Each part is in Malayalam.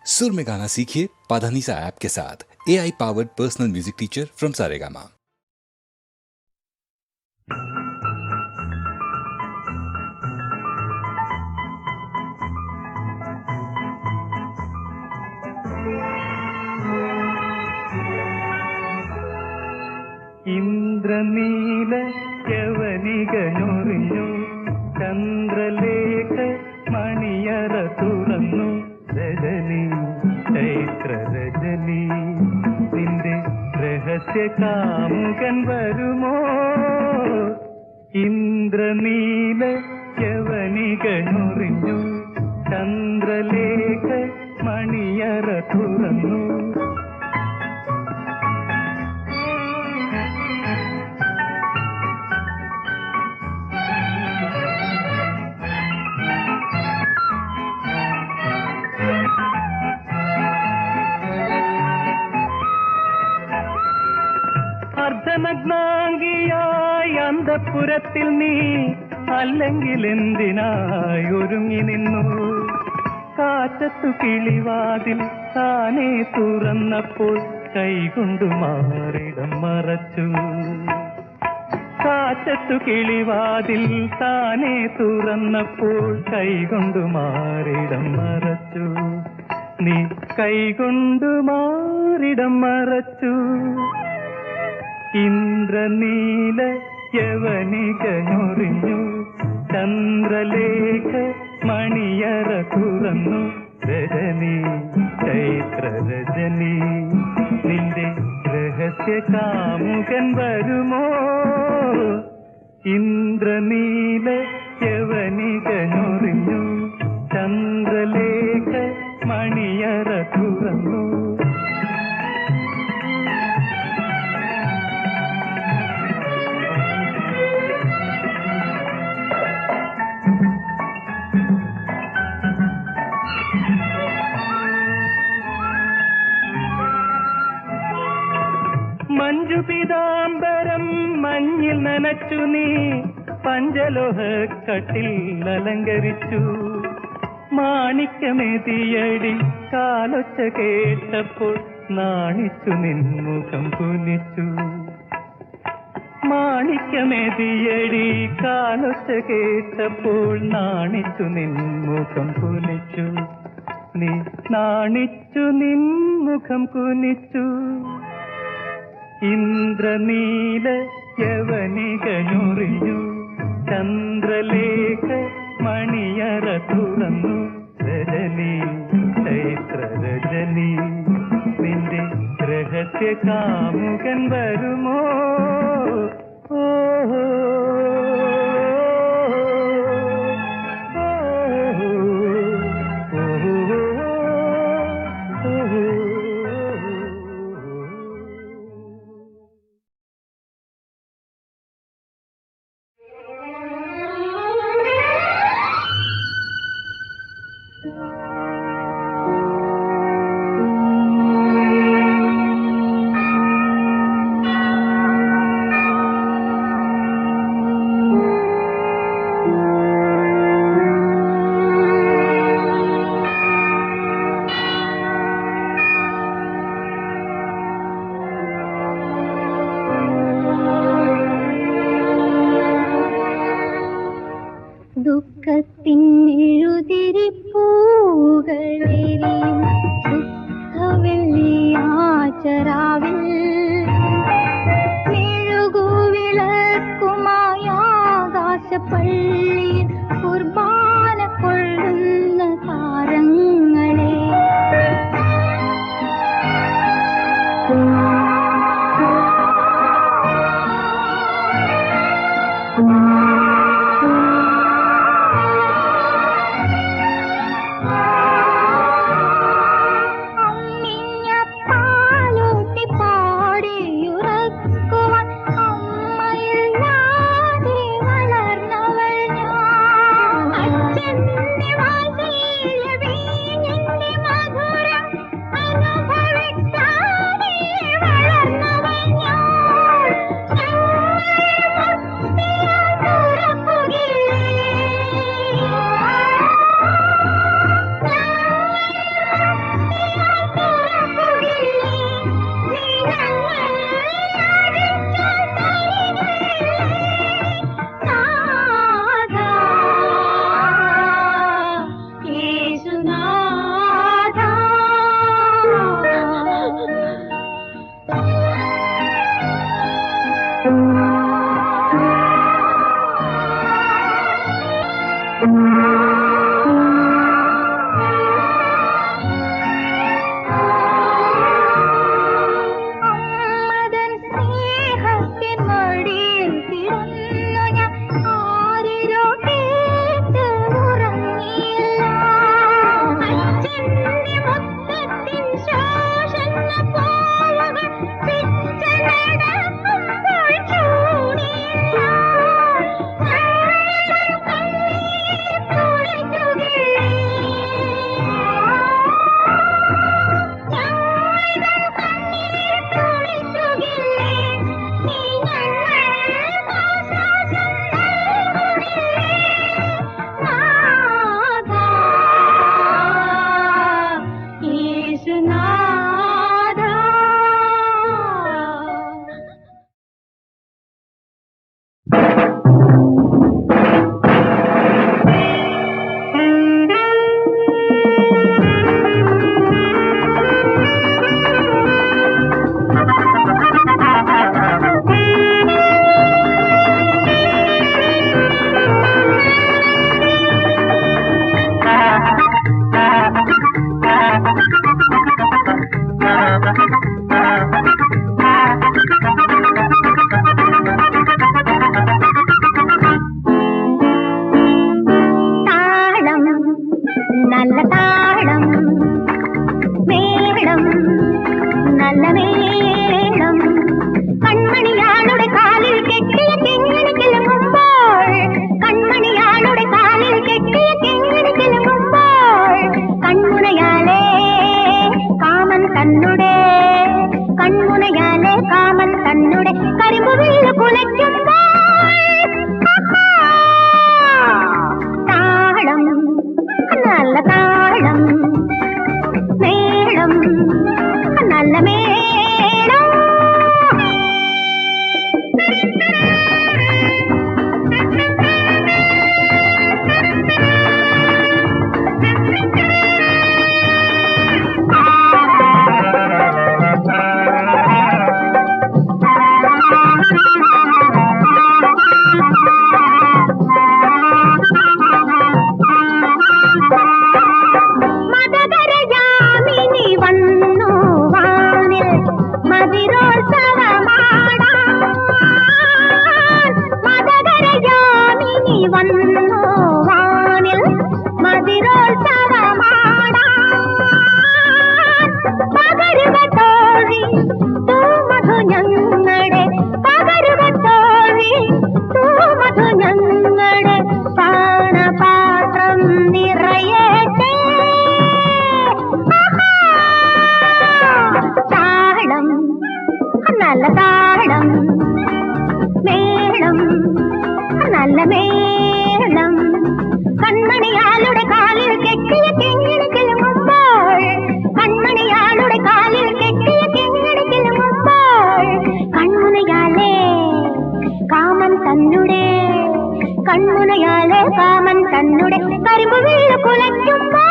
सुर में गाना सीखिए पाधानीसा ऐप के साथ। AI powered personal music teacher from Saregama. ഇന്ദ്രനീല യവനികനൊറിഞ്ഞു, ചന്ദ്രലേഖ മണിയറ തുറന്നു. രജനി ചൈത്ര രജനി, നിന്റെ രഹസ്യ കാമുകൻ വരുമോ? ഇന്ദ്രനീല യവനികനൊറിഞ്ഞു, ചന്ദ്രലേഖ മണിയറ തുറന്നു. അർദ്ധനഗ്നാംഗിയായി അന്തഃപുരത്തിൽ നീ അല്ലെങ്കിൽ എന്തിനായി ഒരുങ്ങി നിന്നു? കാറ്റത്തു കിളിവാതിൽ താനേ തുറന്നപ്പോൾ കൈകൊണ്ടു മാറിടം മറച്ചു. കാറ്റത്തു കിളിവാതിൽ താനേ തുറന്നപ്പോൾ കൈകൊണ്ടു മാറിടം മറച്ചു. നീ കൈകൊണ്ടു മാറിടം മറച്ചു. ഇന്ദ്രനീല യവനികനൊറിഞ്ഞു, ചന്ദ്രലേഖ മണിയറ തുറന്നു. രജനി ചൈത്ര രജനി, നിന്റെ രഹസ്യ കാമുകൻ വരുമോ? ഇന്ദ്രനീല യവനികനൊറിഞ്ഞു, ചന്ദ്രലേഖ മണിയറ തുറന്നു. മഞ്ജു പീതാംബരം മഞ്ഞിൽ നനച്ചു, നീ പഞ്ചലോഹ കട്ടിൽ അലങ്കരിച്ചു. മാണിക്യമേതിയടി കാലൊച്ച കേട്ടപ്പോൾ നാണിച്ചു നിൻമുഖം കുനിച്ചു. മാണിക്യമേതിയടി കാലൊച്ച കേട്ടപ്പോൾ നാണിച്ചു നിൻമുഖം കുനിച്ചു. നീ നാണിച്ചു നിൻമുഖം കുനിച്ചു. ഇന്ദ്രനീല യവനികനൊറിഞ്ഞു, ചന്ദ്രലേഖ മണിയറ തുറന്നു. രജനി ചൈത്ര രജനി, നിന്റെ രഹസ്യ കാമുകൻ വരുമോ? ഓഹോ കരിമ്പുവിൽ കുലയ്ക്കുമ്പോൾ താളം, നല്ല താളം, മേളം, നല്ല മേളം. മതകരയാമിനി വന്നു വാനിൽ മതിരോത്സവമാടാൻ. മതകരയാമിനി വന്നു വാനിൽ മതിരോത്സവമാടാൻ. പകരുക തോഴി തൂമധു ഞങ്ങളുടെ, പകരുക തോഴി തൂമധു ഞങ്ങളുടെ പാനപാത്രം നിറയട്ടെ. താളം, നല്ല താളം, മേളം, നല്ല മേളം. കൺമണിയാളുടെ കാലിൽ കെട്ടിയ കിങ്ങിണി കിളുങ്ങുമ്പോൾ, കൺമണിയാളുടെ കാലിൽ കെട്ടിയ കിങ്ങിണി കിളുങ്ങുമ്പോൾ, കൺമുനയാലേ കാമൻ തന്നുടെ, കൺമുനയാലേ കാമൻ തന്നുടെ കരിമ്പുവിൽ കുലയ്ക്കുമ്പോൾ.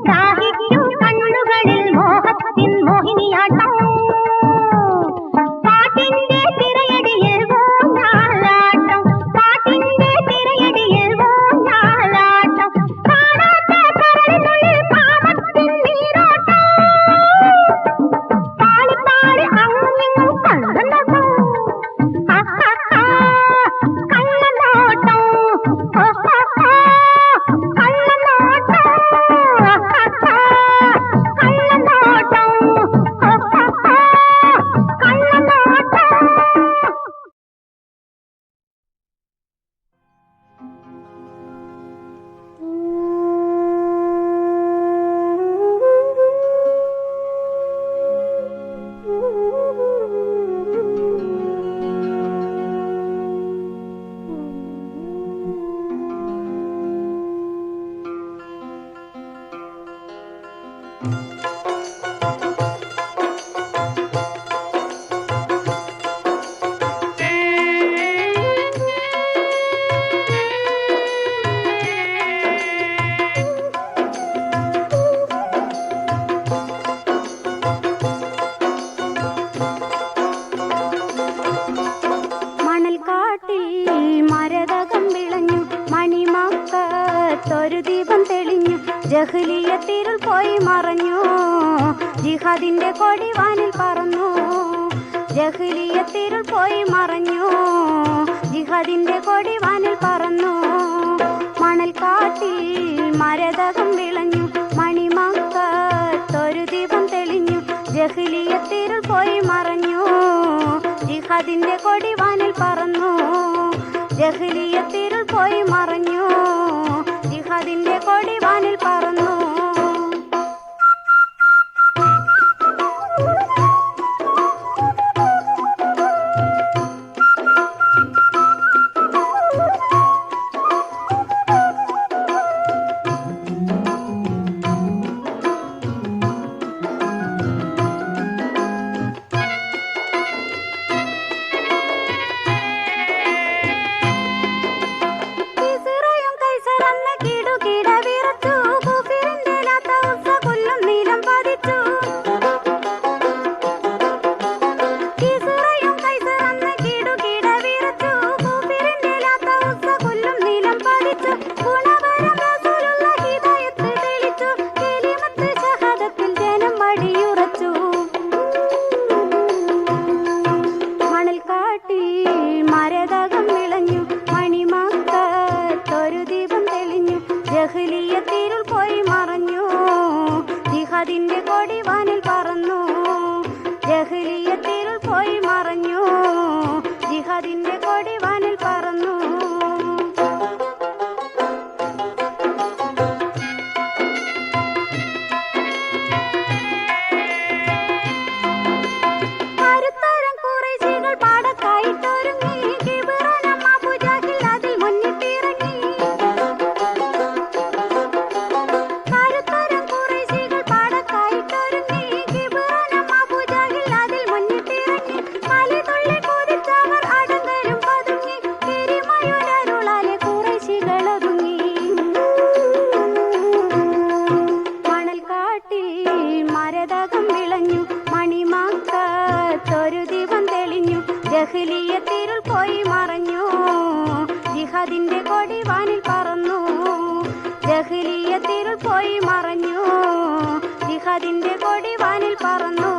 ദാഹിക്കും കണ്ണുകളിൽ മോഹത്തിൻ മോഹിനിയാട്ടം. പാട്ടിന്റെ തിരയടിയിൽ ഊഞ്ഞാലാട്ടം, പാട്ടിന്റെ തിരയടിയിൽ ഊഞ്ഞാലാട്ടം. കാണാത്ത കരളിനുള്ളിൽ കാമത്തിൻ നീരോട്ടം. താളി താളി അങ്ങുമിങ്ങും കള്ളനോട്ടം, കള്ളനോട്ടം, ഒരു ദീപം തെളിഞ്ഞു, ജഹ്ലിയത്തിരുൾ പോയി മറഞ്ഞു, ജിഹാദിന്റെ കൊടി വാനിൽ പറന്നു. ജഹ്ലിയത്തിരുൾ പോയി മറഞ്ഞു, ജിഹാദിന്റെ കൊടി വാനിൽ പറന്നു. മണൽക്കാട്ടിൽ മരതകം വിളഞ്ഞു, മണിമക്കത്തൊരു ദീപം തെളിഞ്ഞു, ജഹ്ലിയത്തിരുൾ പോയി മറഞ്ഞു, ജിഹാദിന്റെ കൊടി വാനിൽ പറന്നു. ജഹ്ലിയത്തിരുൾ പോയി മറഞ്ഞു, ജിഹാദിന്റെ കൊടി വാനിൽ പറന്നു. കിടുകിട വിറച്ചു ജഹ്ലിയത്തിരുൾ പോയി മറഞ്ഞു ജിഹാദിന്റെ കൊടി വാനിൽ പറന്നു ജഹ്ലിയത്തിരുൾ പോയി മറഞ്ഞു ജിഹാദിന്റെ കൊടി വാനിൽ പറന്നു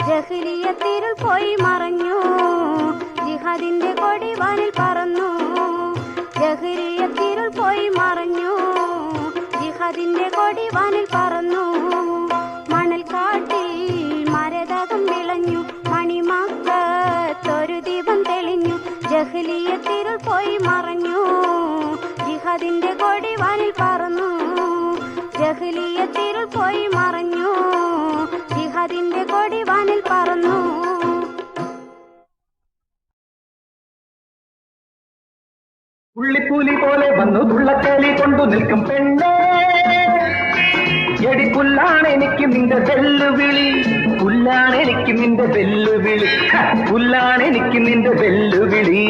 ജഹ്ലിയത്തിരുൾ പോയി മറഞ്ഞു ജിഹാദിന്റെ കൊടി വാനിൽ പറന്നു ജഹ്ലിയത്തിരുൾ പോയി മറഞ്ഞു ജിഹാദിന്റെ കൊടി വാനിൽ പറന്നു മണൽ കാട്ടിൽ മരതകം വിളഞ്ഞു മണിമക്കത്തൊരു ദീപം തെളിഞ്ഞു ജഹ്ലിയത്തിരുൾ പോയി മറഞ്ഞു ജിഹാദിന്റെ കൊടി വാനിൽ പറന്നു ജഹ്ലിയത്തിരുൾ പോയി മറഞ്ഞു ജിഹാദിന്റെ കൊടി വാനിൽ പറന്നു പുള്ളിപ്പൂലി പോലെ വന്നു തുള്ളക്കേലി കൊണ്ടു നിൽക്കും പെണ്ണേ എടി പുല്ലാണ് എനിക്ക് നിന്റെ വെല്ലുവിളി പുല്ലാണ് എനിക്ക് നിന്റെ വെല്ലുവിളി പുല്ലാണ് എനിക്ക് നിന്റെ വെല്ലുവിളി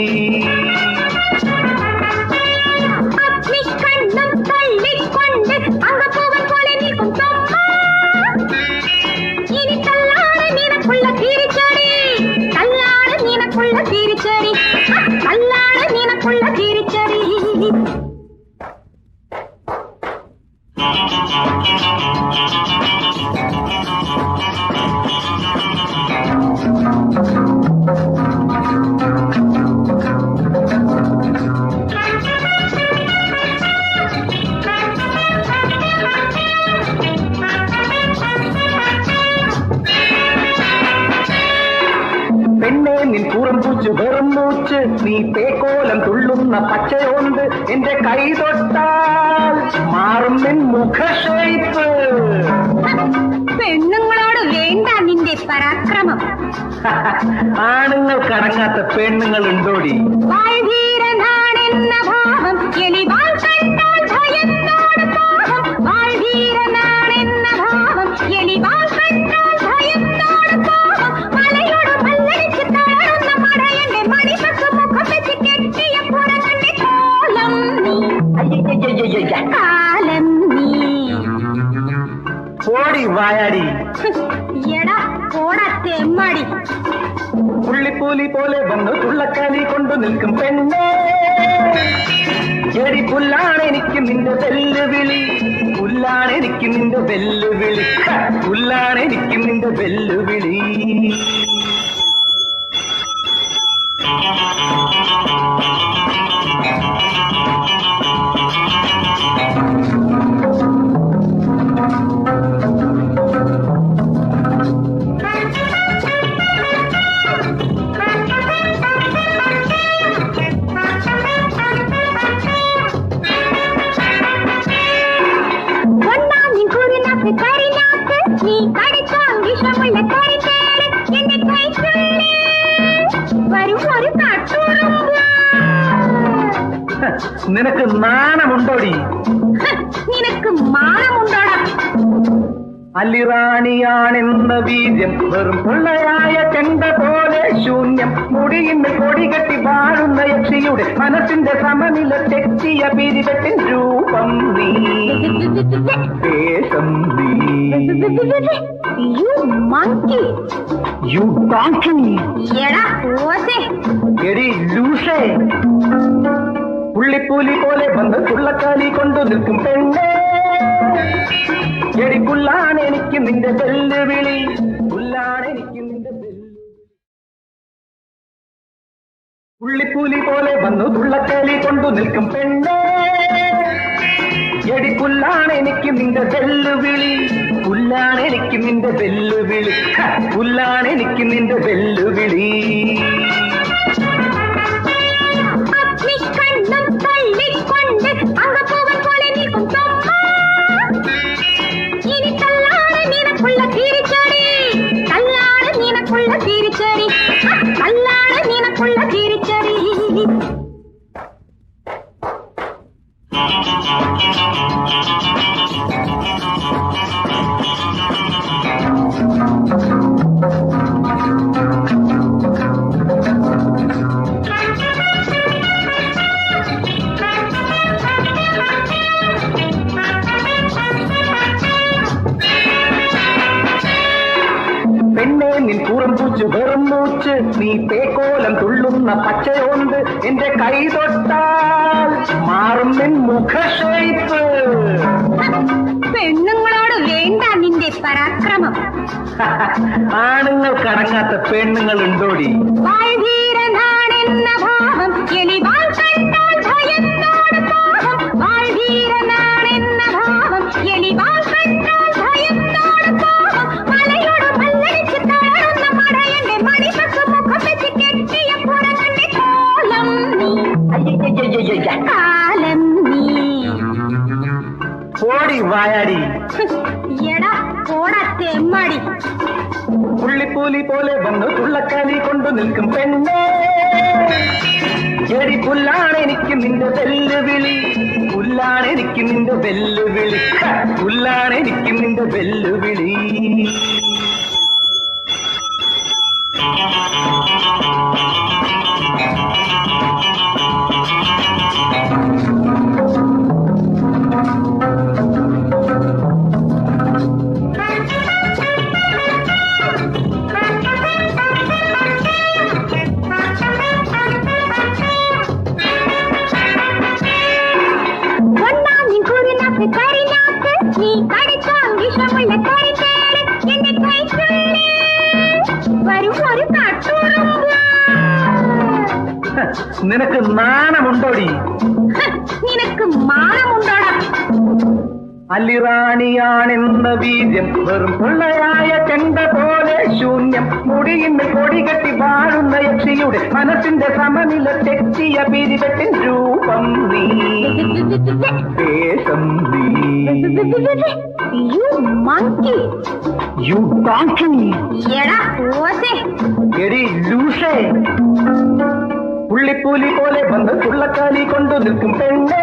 പെണ്ണെ നിൻ കൂറം പൂച്ച് വെറും മൂച്ച് നീ പേക്കോലം തുള്ളുന്ന പച്ചയോണ്ട് എന്റെ കൈ തൊട്ടാൽ മാറും നിൻ മുഖഷേപ്പ് പെണ്ണുങ്ങളോട് വേണ്ട നിന്റെ പരാക്രമം ആണുങ്ങൾ കടങ്ങാത്ത പെണ്ണുങ്ങൾ ഉണ്ടോടി വാഴ്വീരനാണെന്ന ഭാവം എലിവാൾ കണ്ടാൽ ഭയത്തോട് പാവം വാഴ്വീരനാണെന്ന ഭാവം എലിവാൾ കണ്ടാൽ ഭയത്തോട് പാവം മലയോട് മല്ലടിച്ച് തളരുന്ന മടയന്റെ മണിപ്പത്ത് മുഖം വെച്ച് കെട്ടിയ പുറകന്റെ കോലം നീ കാലം നീ ഓടി വായാടി എടാ ഓടാ തെമ്മാടി പുള്ളിപ്പൂലി പോലെ വന്നു തുള്ളക്കാലി കൊണ്ടു നിൽക്കും പെണ്ണേ എടി പുല്ലാണ് എനിക്ക് നിന്റെ വെല്ലുവിളി പുല്ലാണ് എനിക്ക് നിന്റെ വെല്ലുവിളി പുല്ലാണ് എനിക്ക് നിന്റെ വെല്ലുവിളി നീ കടിച്ചാൽ വിഷമുള്ള കരിച്ചേല് എന്റെ കൈക്കുള്ളിൽ വരും ഒരു കട്ടുറുമ്പ് നിനക്ക് നാണമുണ്ടോടി നിനക്ക് മാനമുണ്ടോടാ അല്ലിറാണിയാണെന്ന വീര്യം വെറും പൊള്ളയായ ചെണ്ട പോലെ ശൂന്യം മുടിയിന്ന് കൊടികെട്ടി വാഴുന്ന യക്ഷിയുടെ മനസ്സിന്റെ സമനില തെറ്റിയ പിരിവെട്ടിൻ രൂപം നീ വേഷം നീ യു മങ്കി യു ഡോങ്കി എടാ ഓസേ എടി ലൂസേ പുള്ളിപ്പൂലി പോലെ വന്ന് തുള്ളക്കാലി കൊണ്ടു നിൽക്കും പെണ്ണേ എടി പുല്ലാണ് എനിക്ക് നിന്റെ വെല്ലുവിളി പുല്ലാണ് എനിക്ക് നിന്റെ പുള്ളിപ്പൂലി പോലെ വന്നു തുള്ളക്കാലി നിൽക്കും പെണ്ണേ എടി പുല്ലാണ് എനിക്ക് നിന്റെ വെല്ലുവിളി പുല്ലാണ് എനിക്ക് നിന്റെ വെല്ലുവിളി പുല്ലാണ് എനിക്ക് നിന്റെ വെല്ലുവിളി പെണ്ണെ നിൻ കൂറമ്പൂച്ച് വെറും മൂച്ച് നീ തേക്കോലം തുള്ളുന്ന പച്ചയോന്ത് എന്റെ കൈ തൊട്ടാൽ മാറും നിൻ മുഖഷേപ്പ് പെണ്ണുങ്ങളോട് വേണ്ട നിന്റെ പരാക്രമം ആണുങ്ങൾക്കടങ്ങാത്ത പെണ്ണുങ്ങൾ ഉണ്ടോടി വാഴ്വീരനാണെന്ന ഭാവം എലിവാൾ കണ്ടാൽ ഭയന്നോട് പാവം വാഴ്വീരനാണെന്ന ഭാവം എലിവാൾ കണ്ടാൽ ഭയന്നോട് പാവം മലയോട് മല്ലടിച്ച് തളർന്ന മടയന്റെ മണിപക്ക് മുഖം വെച്ച് കെട്ടിയ പുറകന്റെ കോലം നീ കാലം നീ ഓടി വായാടി എടാ പോടാ തെമ്മാടി പുള്ളിപ്പൂലി പോലെ വന്ന് തുള്ളക്കാലി കൊണ്ടു നിൽക്കും പെണ്ണേ എടി പുല്ലാണ് എനിക്ക് നിന്റെ വെല്ലുവിളി പുല്ലാണ് എനിക്ക് നിന്റെ വെല്ലുവിളി പുല്ലാണ് എനിക്ക് നിന്റെ വെല്ലുവിളി നിനക്ക് നാണമുണ്ടോടി നിനക്ക് മാനമുണ്ടോടാ അല്ലിറാണിയാണെന്ന വീര്യം വെറും പൊള്ളയായ ചെണ്ട പോലെ ശൂന്യം മുടിയിന്ന് കൊടികെട്ടി വാഴുന്ന യക്ഷിയുടെ മനസ്സിന്റെ സമനില തെറ്റിയ പിരിവെട്ടിൻ രൂപം നീ ദേശം നീ യു മങ്കി യു ഡോങ്കി എടാ ഓസേ എടി ലൂസേ പുള്ളിപ്പൂലി പോലെ വന്ന് തുള്ളക്കാലി കൊണ്ടു നിൽക്കും പെണ്ണേ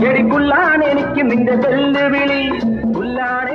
എടി പുല്ലാണ് എനിക്ക് നിന്റെ വെല്ലുവിളി പുല്ലാണ്